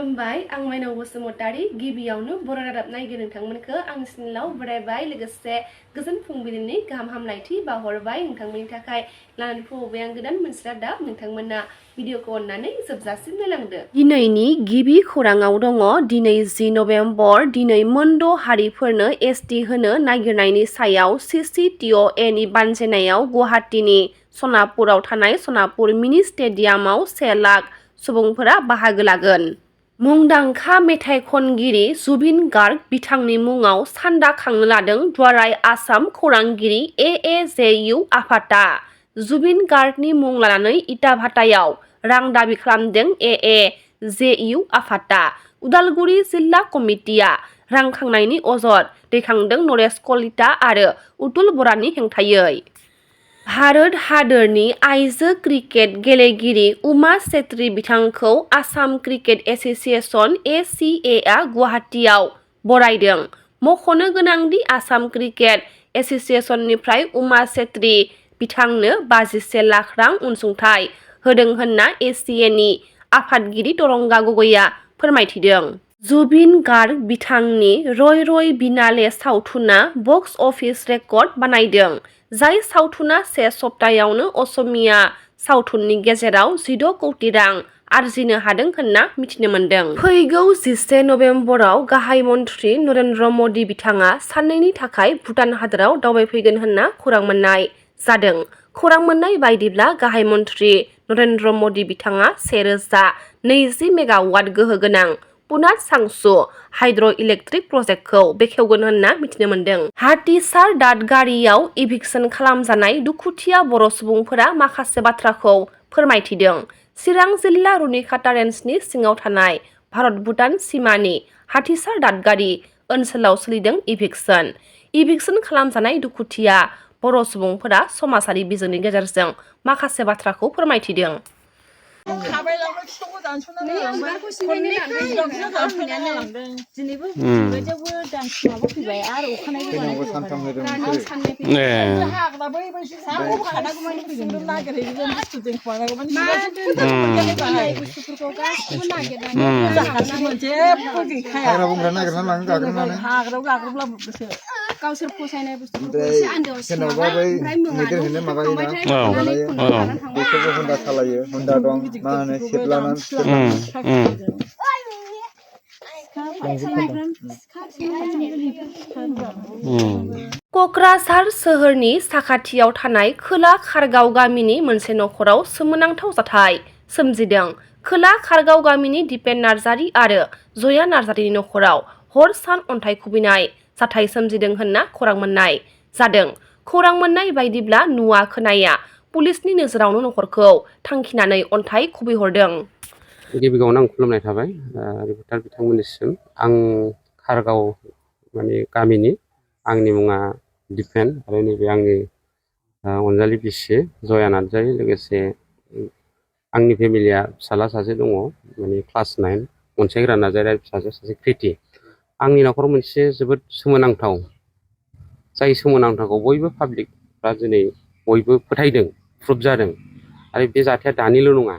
खुलुमबाय आं माइनाव बसुमतारी गिबियावनो बर' रादाब नायगिरि नोंथांमोनखौ आंनि चेनेलाव बरायबाय लोगोसे गोजोन फुंबिलिनि गाहाम हामलायथि बावहरबाय नोंथांमोननि थाखाय लानानै फैबाय आं गोदान मोनसे रादाब नोंथांमोना भिडिअखौ अननानै जोबजासिम नायलांदो। दिनैनि गिबि खौराङाव दङ दिनै 10 नभेम्बर दिनै मोनद' हारिफोरनो एसटि होनो नागिरनायनि सायाव CCTOA नि बानजायनायाव गुवाहाटीनि सनापुराव थानाय सनापुर मिनि स्टेडियामाव 1 लाख सुबुंफोरा बाहागो लागोन। मुंदांखा मेथाइ खनगिरि जुबिन गार्ग बिथांनि मुङाव सान्दा खांनो लादों दुलाराय आसाम खौरांगिरि AAJU आफादा। जुबिन गार्गनि मुं लानानै इटाभाटायाव रां दाबि खालामदों AAJU आफादा। उदालगुरि जिल्ला कमिटिया रां खांनायनि अजद दैखांदों नरेश कलिता आरो उतुल बरानि हेंथायै। भारत हादोरनि आइजो क्रिकेट गेलेगिरि उमा चेत्री बिथांखौ आसाम क्रिकेट एस'सिएशन ACA आ गुवाहाटीआव बरायदों। मख'नो गोनांदि आसाम क्रिकेट एस'सिएशननिफ्राय उमा चेत्री बिथांनो 51 लाख रां अनसुंथाइ होदों होनना ACA नि आफादगिरि तरंगा गगैआ फोरमायथिदों। जुबिन गार्ग बिथांनि रय रय बिनाले सावथुना बक्स अफिस रेकर्ड बानायदों। जाय सावथुना 1 सप्तायावनो असमिया सावथुननि गेजेराव 14 कौटि रां आरजिनो हादों होनना मिथिनो मोन्दों। फैगौ 11 नभेम्बराव गाहाय मन्थ्रि नरेन्द्र मदि बिथाङा साननैनि थाखाय भुटान हादोराव दावबायफैगोन होनना खौरां मोननाय जादों। खौरां मोननाय बायदिब्ला गाहाय मन्थ्रि नरेन्द्र मदि बिथाङा 1020 मेगावाट गोहो गोनां पुनात सांसु हाइड्र' इलेक्ट्रिक प्रजेक्टखौ बेखेवगोन होनना मिथिनो मोन्दों। हाथिसार दादगारियाव इभिक्सन खालामजानाय दुखुथिया बर' सुबुंफोरा माखासे बाथ्राखौ फोरमायथिदों। चिरां जिल्ला रुनिखाता रेन्जनि सिङाव थानाय भारत भुटान सिमानि हाथिसार दादगारि ओनसोलाव सोलिदों इभिक्सन। इभिक्सन खालामजानाय दुखुथिया बर' सुबुंफोरा समाजारि बिजोंनि गेजेरजों माखासे बाथ्राखौ फोरमायथिदों। गावसोर फसायनाय बुस्थुफोरखौ एसे आन्दोआव सोरनावबा बै मैदेर होनो माबायोना बेखौबो होनदा सालायो होनदा दं मा होनो सेबलानानै क'क्राझार सोहोरनि साखाथियाव थानाय खोला खारगाव गामिनि मोनसे नखराव सोमोनांथाव जाथाय सोमजिदों। खोला खारगाव गामिनि दिपेन नार्जारि आरो जया नार्जारिनि नखराव हर सान अन्थाइ खुबैनाय जाथाय सोमजिदों होनना खौरां मोननाय जादों। खौरां मोननाय बायदिब्ला नुवा खोनाया पुलिसनि नोजोरावनो नखरखौ थांखिनानै अन्थाइ खुबैहरदों। गिबियावनो आं खुलुमनाय थाबाय रिपर्टार बिथांमोननिसिम। आं खारगाव माने गामिनि आंनि मुङा दिपेन आरो नैबे आंनि अनजालि बिसि जया नार्जारि लोगोसे आंनि फेमिलिया फिसाला सासे दङ माने क्लास 9 अनसायग्रा नार्जारि आरो फिसाजो सासे कृति। आंनि न'खराव मोनसे जोबोद सोमोनांथाव जाय सोमोनांथावखौ बयबो पाब्लिकफ्रा दिनै बयबो फोथायदों प्रुफ जादों आरो बे जाथाया दानिल' नङा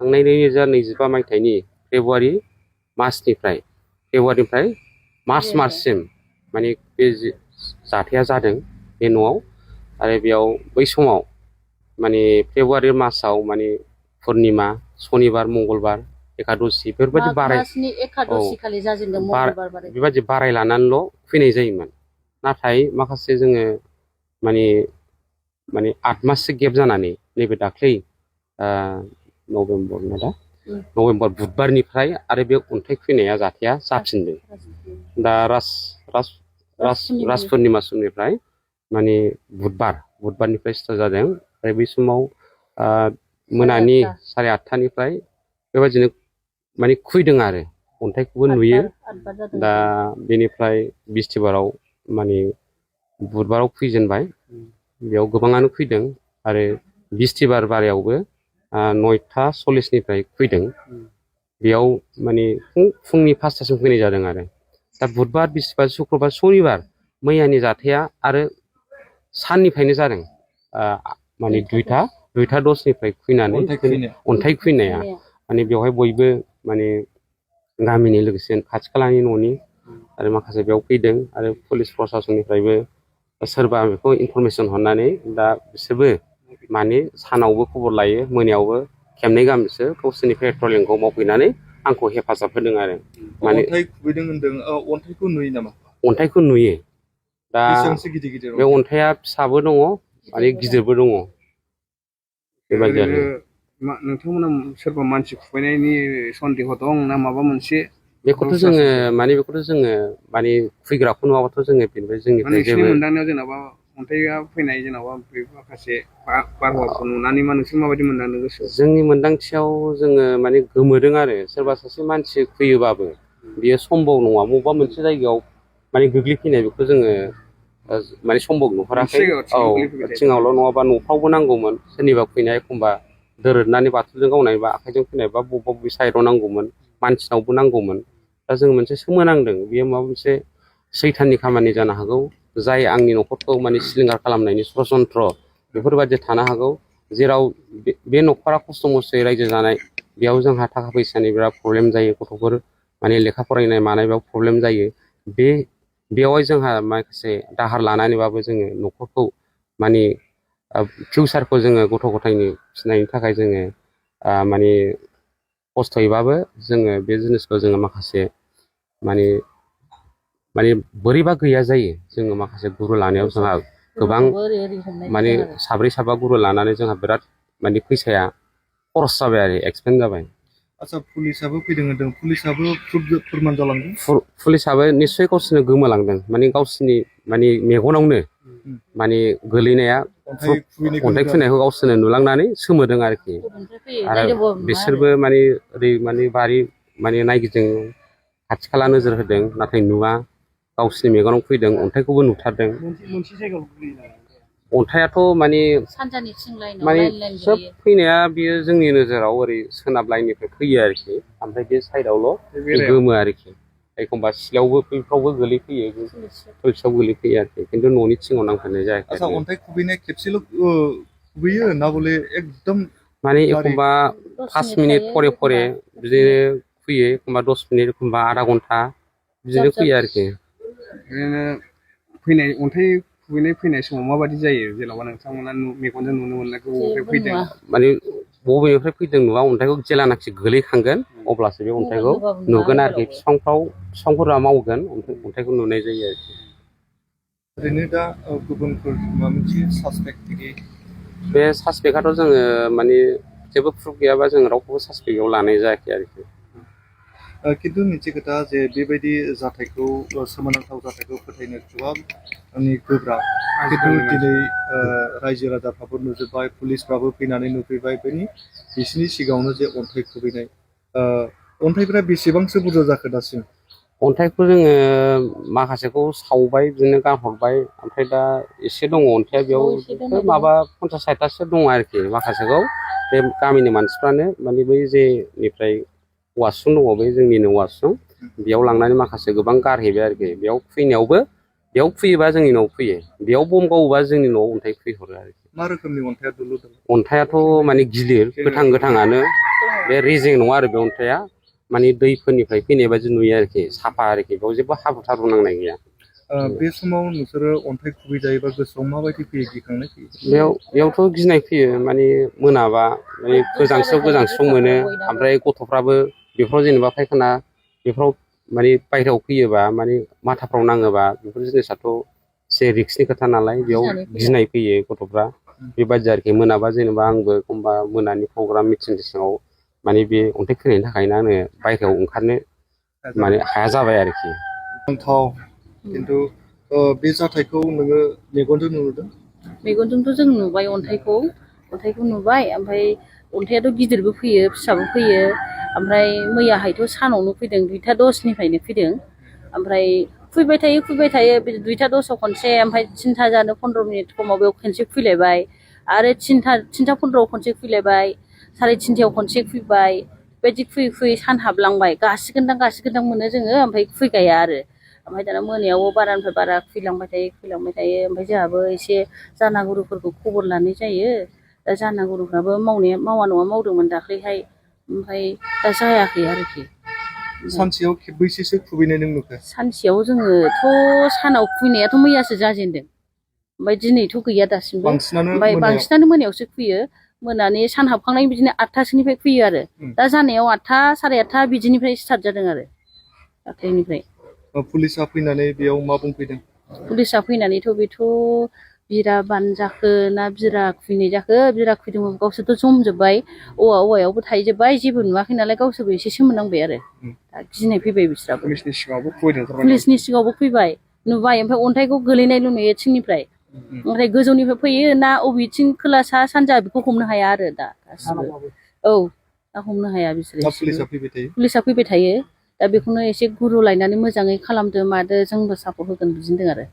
थांनाय 2025 मायथाइनि फेब्रुवारि मार्चनिफ्राय मार्चसिम माने बे जाथाया जादों बे न'आव आरो बेयाव बै समाव माने फेब्रुवारि मार्चआव माने पुर्निमा सनिबार मंगलबार एकादशी बेबायदि बाराय लानानैल' फैनाय जायोमोन। नाथाय माखासे जोङो माने 8 माससो गेप जानानै नैबे दाख्लै नभेम्बर बुधबारनिफ्राय आरो बे अन्थाइ खुबैनाया जाथाया जाफिनदों। दा राज पुर्निमा समनिफ्राय माने बुधबारनिफ्राय स्टार्ट जादों आरो बै समाव मोनानि 8:30निफ्राय बेबायदिनो माने खुबैदों आरो अन्थाइखौबो नुयो। दा बेनिफ्राय बिस्थिबाराव माने बुधबाराव खुबैजेनबाय बेयाव गोबाङानो खुबैदों आरो बिस्थिबार बारायावबो 9:40निफ्राय खुबैदों। बेयाव माने फुंनि 5टासिम खुबैनाय जादों आरो दा बुधबार बिस्थिबार शुक्रबार सनिबार मैयानि जाथाया आरो साननिफ्रायनो जादों माने 2:10निफ्राय खुबैनानै अन्थाइ खुबैनाया माने बेवहाय बयबो माने गामिनि लोगोसे खाथि खालानि न'नि आरो माखासे बेयाव फैदों आरो पुलिस प्रसासननिफ्रायबो सोरबा बेखौ इनफरमेसन हरनानै दा बिसोरबो माने सानावबो खबर लायो मोनायावबो खेबनै गाहामसो गावसोरनि पेट्रलिंखौ मावफैनानै आंखौ हेफाजाब होदों आरो माने अन्थाइ खुबैदों होनदों अन्थाइखौ नुयो नामा? अन्थाइखौ नुयो दा बेसेबांसो गिदिर गिदिर बे अन्थाइया फिसाबो दङ माने गिदिरबो दङ बेबायदि आरो नोंथांमोना सोरबा मानसि खुबैनायनि सन्देह दं ना माबा मोनसे बेखौथ' जोङो माने फैग्राखौ नुवाबाथ' जोङो बेनिफ्राय जोंनिफ्राय जेबो मोनदांनायाव जेनेबा अन्थाइआ फैनाय जेनेबा माखासे बारहावाखौ नुनानै मा नोंसोर माबायदि मोनदांनो गोसोआव? जोंनि मोनदांथियाव जोङो माने गोमोदों आरो सोरबा सासे मानसि फैयोबाबो बियो सम्भब नङा बबेबा मोनसे जायगायाव माने गोग्लैफैनाय बेखौ जोङो माने सम्भब नुहराखै औ थिङावल' नङाबा न'फ्रावबो नांगौमोन सोरनिबा फैनाय एखमबा दोरोदनानै बाथुलजों गावनाय बा आखाइजों फैनाय बा बबेबा साइडआव नांगौमोन मानसिनावबो नांगौमोन दा जों मोनसे सोमोनांदों बेयो माबा मोनसे सैथाननि खामानि जानो हागौ जाय आंनि न'खरखौ माने सिलिंखार खालामनायनि षड़यन्त्र बेफोरबायदि थानो हागौ जेराव बे न'खरा खस्थ' मस्थ'यै रायजो जानाय बेयाव जोंहा थाखा फैसानि बिराद प्रब्लेम जायो गथ'फोर माने लेखा फरायनाय मानाय बेयाव प्रब्लेम जायो बेवहाय जोंहा माखासे दाहार लानानैबाबो जोङो न'खरखौ माने फिउचारखौ जोङो गथ' गथायनि फिसिनायनि थाखाय जोङो माने खस्थ'यैबाबो जोङो बे जिनिसखौ जोङो माखासे माने बोरैबा गैया जायो जोङो माखासे गुरु लानायाव जोंहा गोबां माने साब्रै साबा गुरु लानानै जोंहा बिराद माने फैसाया खरस जाबाय आरो एक्सपेन्स जाबाय। आচ্ছা पुलिसाबो फैदों होनदों पुलिसाबो फोरमान जालांदों? पुलिसाबो निस्सय गावसोरनो गोमोलांदों माने गावसोरनि माने मेगनावनो माने गोलैनाया अन्थाइ खुबैनायखौ गावसोरनो नुलांनानै सोमोदों आरोखि आरो बिसोरबो माने ओरै माने बारि माने नायगिदिं खाथि खाला नोजोर होदों नाथाय नुवा गावसोरनि मेगनाव फैदों अन्थाइखौबो नुथारदों। मोनसे जायगायाव गोग्लैयो अन्थाइआथ' माने सोब फैनाया बियो जोंनि नोजोराव ओरै सोनाब लाइननिफ्राय फैयो आरोखि ओमफ्राय बे साइडआवल' गोमो आरोखि एखमबा सिलायावबो बैफ्रावबो गोलैफैयो टयलेटआव गोलैफैयो आरोखि खिन्थु न'नि थिङाव नांफैनाय जायाखै। आচ্ছা अन्थाइ खुबैनाया खेबसेल' खुबैयो ना बले एकदम माने एखमबा 5 मिनिट फरे फरे बिदिनो फैयो एखमबा 10 मिनिट एखमबा आधा घन्टा बिदिनो फैयो आरोखि। फैनाय अन्थाइ खुबैनाय फैनाय समाव माबायदि जायो जेनेबा नोंथांमोना मेगनजों नुनो मोननायखौ बबेनिफ्राय फैदों माने बबेनिफ्राय फैदों नुवा अन्थाइखौ जेलानाखि गोलैखांगोन अब्लासो बे अन्थाइखौ नुगोन आरोखि बिफांफोरा मावगोन अन्थाइखौ नुनाय जायो आरोखि। ओरैनो दा गुबुनफोर माबा मोनसे सासपेक्ट बिदि बे सासपेक्टआथ' जोङो माने जेबो प्रुफ गैयाबा जों रावखौबो सासपेक्टआव लानाय जायाखै आरोखि। खिन्थु मोनसे खोथा जे बेबायदि जाथायखौ सोमोनांथाव जाथायखौ फोथायनो गोबां गोब्राब खिन्थु दिनै रायजो राजाफ्राबो नुजोब्बाय पुलिसफ्राबो फैनानै नुफैबाय बिसिनि सिगाङावनो जे अन्थाइ खुबैनाय अन्थाइफ्रा बेसेबांसो बुरजा जाखो दासिम? अन्थाइखौ जोङो माखासेखौ सावबाय बिदिनो गारहरबाय ओमफ्राय दा एसे दङ अन्थाइआ बेयाव माबा 50-60थासो दङ आरोखि माखासेखौ बे गामिनि मानसिफ्रानो माने बै जेनिफ्राय वासरुम दङ बे जोंनिनो वासरुम बेयाव लांनानै माखासे गोबां गारहैबाय आरोखि बेयाव फैयोबा जोंनि न'आव फैयो बेयाव बम गावोबा जोंनि न'आव अन्थाइ फैहरो आरोखि। मा रोखोमनि अन्थाइआ दुलुर? अन्थाइआथ' माने गिलिर गोथाङानो बे रेजें नङा आरो बे अन्थाइआ माने दैफोरनिफ्राय फैनाय बायदि नुयो आरोखि साफा आरोखि बेयाव जेबो हाब्रु थाब्रु नांनाय गैया। बे समाव नोंसोरो अन्थाइ खुबैजायोबा गोसोआव माबायदि फैयो गिखांनाय फैयो? बेयावथ' गिनाय फैयो माने मोनाबा माने गोजांस्रिउ मोनो ओमफ्राय गथ'फ्राबो बेफोराव जेनेबा फायखाना बेफोराव माने बायहेरायाव फैयोबा माने माथाफ्राव नाङोबा बेफोर जिनिसाथ' एसे रिक्सनि खोथा नालाय बेयाव गिनाय फैयो गथ'फ्रा बेबायदि आरोखि मोनाबा जेनेबा आंबो एखमबा मोनानि प्रग्राम मिटिं सिङाव माने बे अन्थाइ खोनायनि थाखायनो आङो बायहेरायाव ओंखारनो माने हाया जाबाय आरोखि। खिन्थु बे जाथायखौ नोङो मेगनजों नुदों? मेगनजोंथ' जों नुबाय अन्थाइखौ नुबाय ओमफ्राय अन्थाइआथ' गिदिरबो फैयो फिसाबो फैयो ओमफ्राय मैयाहायथ' सानावनो फैदों 2:10निफ्रायनो फैदों ओमफ्राय फैबाय थायो 2:10 खनसे ओमफ्राय 3टा जानो 15 मिनिट समाव बेयाव खनसे फैलायबाय आरो 3टा 15 खनसे फैलायबाय 3:30 खनसे फैबाय बेबायदि फैयै सान हाबलांबाय गासिगोनदां मोनो जोङो ओमफ्राय फैगाया आरो ओमफ्राय दाना मोनायावबो बारानिफ्राय बारा फैलांबाय थायो ओमफ्राय जोंहाबो एसे जानागुरुफोरखौ खबर लानाय जायो दा जानागुरुफ्राबो मावा नङा मावदोंमोन दाख्लैहाय ओमफ्राय दा जायाखै आरोखि सानसेयाव खेबबैसेसो खुबैनाय नों नुखो? सानसेयाव जोङोथ' सानाव खुबैनायाथ' मैयासो जाजेनदों, ओमफ्राय दिनैथ' गैया दासिमबो। ओमफ्राय बांसिनानो मोनायावसो खुयो। मोनानि सान हाबखांनायनि बिदिनो 8टासोनिफ्राय खुयो आरो। दा जानायाव 8टा 8:30 बिदिनिफ्राय स्टार्ट जादों आरो दाख्लैनिफ्राय। पुलिसा फैनानै बेयाव मा बुंफैदों? पुलिसा फैनानैथ' बेथ' बिरा बानजाखो ना बिरा खुबैनाय जाखो, बिरा खुबैदोंबाबो गावसोरथ' जमजोब्बाय, औवायावबो थाहैजोब्बाय, जेबो नुवाखै नालाय गावसोरबो एसे सोमोनांबाय आरो। दा गिनाय फैबाय बिस्राबो। पुलिसनि सिगाङावबो खुबैदों? पुलिसनि सिगाङावबो फैबाय, नुबाय, ओमफ्राय अन्थाइखौ गोलैनायल' नुयो थिंनिफ्राय। ओमफ्राय गोजौनिफ्राय फैयो ना अबेथिं खोला सा सानजा बेखौ हमनो हाया आरो दा गासिबो। औ, दा हमनो हाया बिसोरो। पुलिसा फैबाय थायो? पुलिसा फैबाय थायो। दा बेखौनो एसे गुरु लायनानै मोजाङै खालामदो मादो, जोंबो सापर्ट होगोन बिदि होनदों आरो।